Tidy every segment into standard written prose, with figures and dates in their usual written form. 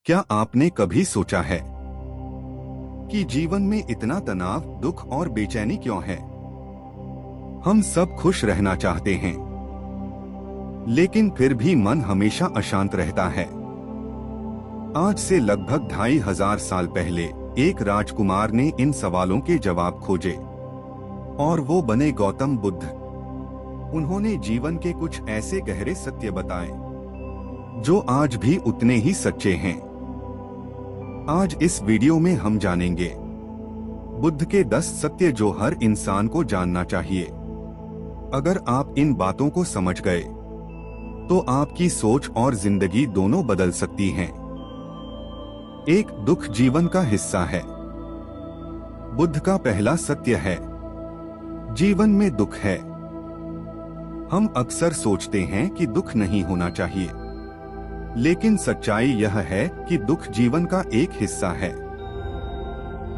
क्या आपने कभी सोचा है कि जीवन में इतना तनाव, दुख और बेचैनी क्यों है? हम सब खुश रहना चाहते हैं, लेकिन फिर भी मन हमेशा अशांत रहता है। आज से लगभग 2500 साल पहले एक राजकुमार ने इन सवालों के जवाब खोजे और वो बने गौतम बुद्ध। उन्होंने जीवन के कुछ ऐसे गहरे सत्य बताए जो आज भी उतने ही सच्चे हैं। आज इस वीडियो में हम जानेंगे बुद्ध के 10 सत्य जो हर इंसान को जानना चाहिए। अगर आप इन बातों को समझ गए तो आपकी सोच और जिंदगी दोनों बदल सकती हैं। एक, दुख जीवन का हिस्सा है। बुद्ध का पहला सत्य है, जीवन में दुख है। हम अक्सर सोचते हैं कि दुख नहीं होना चाहिए, लेकिन सच्चाई यह है कि दुख जीवन का एक हिस्सा है।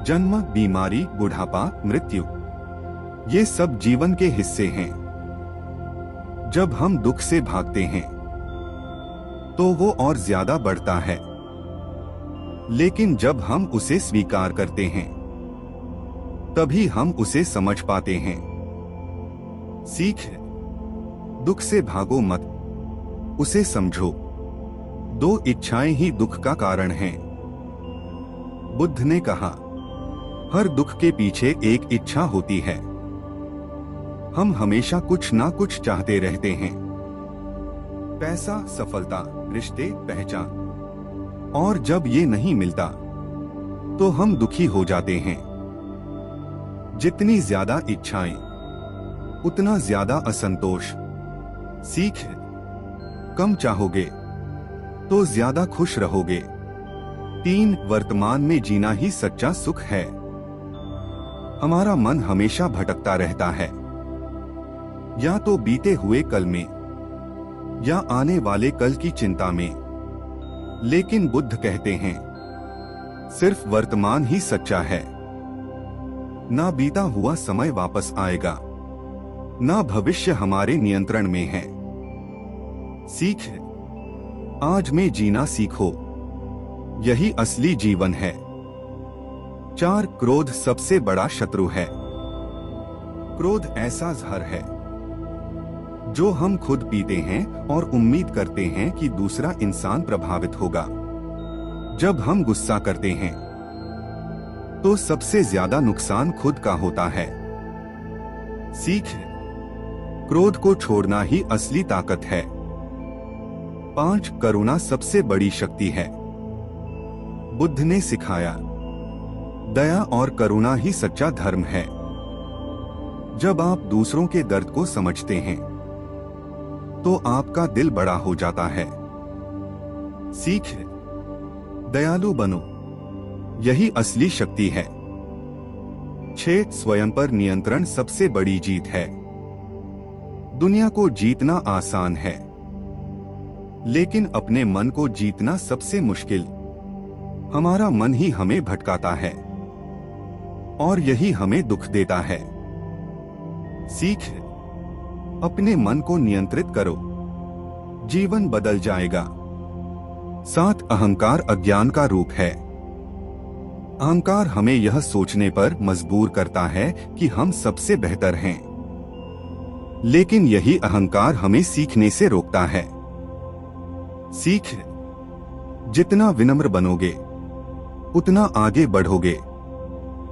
जन्म, बीमारी, बुढ़ापा, मृत्यु, ये सब जीवन के हिस्से हैं। जब हम दुख से भागते हैं तो वो और ज्यादा बढ़ता है, लेकिन जब हम उसे स्वीकार करते हैं तभी हम उसे समझ पाते हैं। सीख, दुख से भागो मत, उसे समझो। 2 इच्छाएं ही दुख का कारण हैं। बुद्ध ने कहा, हर दुख के पीछे एक इच्छा होती है। हम हमेशा कुछ ना कुछ चाहते रहते हैं, पैसा, सफलता, रिश्ते, पहचान, और जब ये नहीं मिलता तो हम दुखी हो जाते हैं। जितनी ज्यादा इच्छाएं उतना ज्यादा असंतोष। सीख, कम चाहोगे तो ज्यादा खुश रहोगे। 3, वर्तमान में जीना ही सच्चा सुख है। हमारा मन हमेशा भटकता रहता है, या तो बीते हुए कल में या आने वाले कल की चिंता में। लेकिन बुद्ध कहते हैं, सिर्फ वर्तमान ही सच्चा है। ना बीता हुआ समय वापस आएगा, ना भविष्य हमारे नियंत्रण में है। सीख, आज में जीना सीखो, यही असली जीवन है। 4, क्रोध सबसे बड़ा शत्रु है। क्रोध ऐसा जहर है जो हम खुद पीते हैं और उम्मीद करते हैं कि दूसरा इंसान प्रभावित होगा। जब हम गुस्सा करते हैं तो सबसे ज्यादा नुकसान खुद का होता है। सीख, क्रोध को छोड़ना ही असली ताकत है। 5, करुणा सबसे बड़ी शक्ति है। बुद्ध ने सिखाया, दया और करुणा ही सच्चा धर्म है। जब आप दूसरों के दर्द को समझते हैं तो आपका दिल बड़ा हो जाता है। सीख, दयालु बनो, यही असली शक्ति है। 6, स्वयं पर नियंत्रण सबसे बड़ी जीत है। दुनिया को जीतना आसान है, लेकिन अपने मन को जीतना सबसे मुश्किल। हमारा मन ही हमें भटकाता है और यही हमें दुख देता है। सीख, अपने मन को नियंत्रित करो, जीवन बदल जाएगा। 7, अहंकार अज्ञान का रूप है। अहंकार हमें यह सोचने पर मजबूर करता है कि हम सबसे बेहतर हैं, लेकिन यही अहंकार हमें सीखने से रोकता है। सीख, जितना विनम्र बनोगे उतना आगे बढ़ोगे।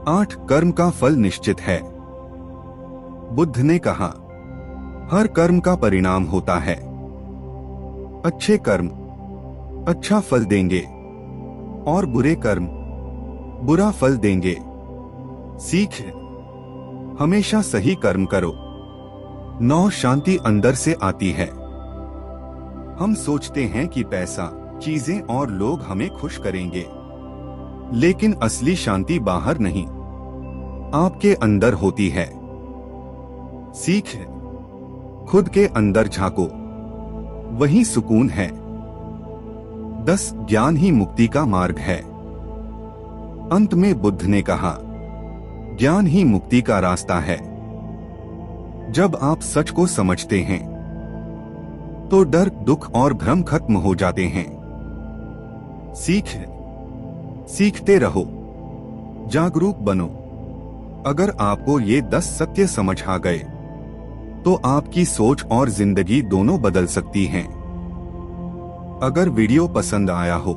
8, कर्म का फल निश्चित है। बुद्ध ने कहा, हर कर्म का परिणाम होता है। अच्छे कर्म अच्छा फल देंगे और बुरे कर्म बुरा फल देंगे। सीख, हमेशा सही कर्म करो। 9, शांति अंदर से आती है। हम सोचते हैं कि पैसा, चीजें और लोग हमें खुश करेंगे, लेकिन असली शांति बाहर नहीं, आपके अंदर होती है। सीख, खुद के अंदर झांको, वही सुकून है। 10, ज्ञान ही मुक्ति का मार्ग है। अंत में बुद्ध ने कहा, ज्ञान ही मुक्ति का रास्ता है। जब आप सच को समझते हैं तो डर, दुख और भ्रम खत्म हो जाते हैं। सीखते रहो, जागरूक बनो। अगर आपको ये 10 सत्य समझ आ गए तो आपकी सोच और जिंदगी दोनों बदल सकती हैं। अगर वीडियो पसंद आया हो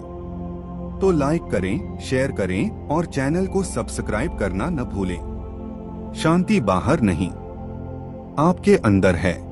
तो लाइक करें, शेयर करें और चैनल को सब्सक्राइब करना न भूलें। शांति बाहर नहीं, आपके अंदर है।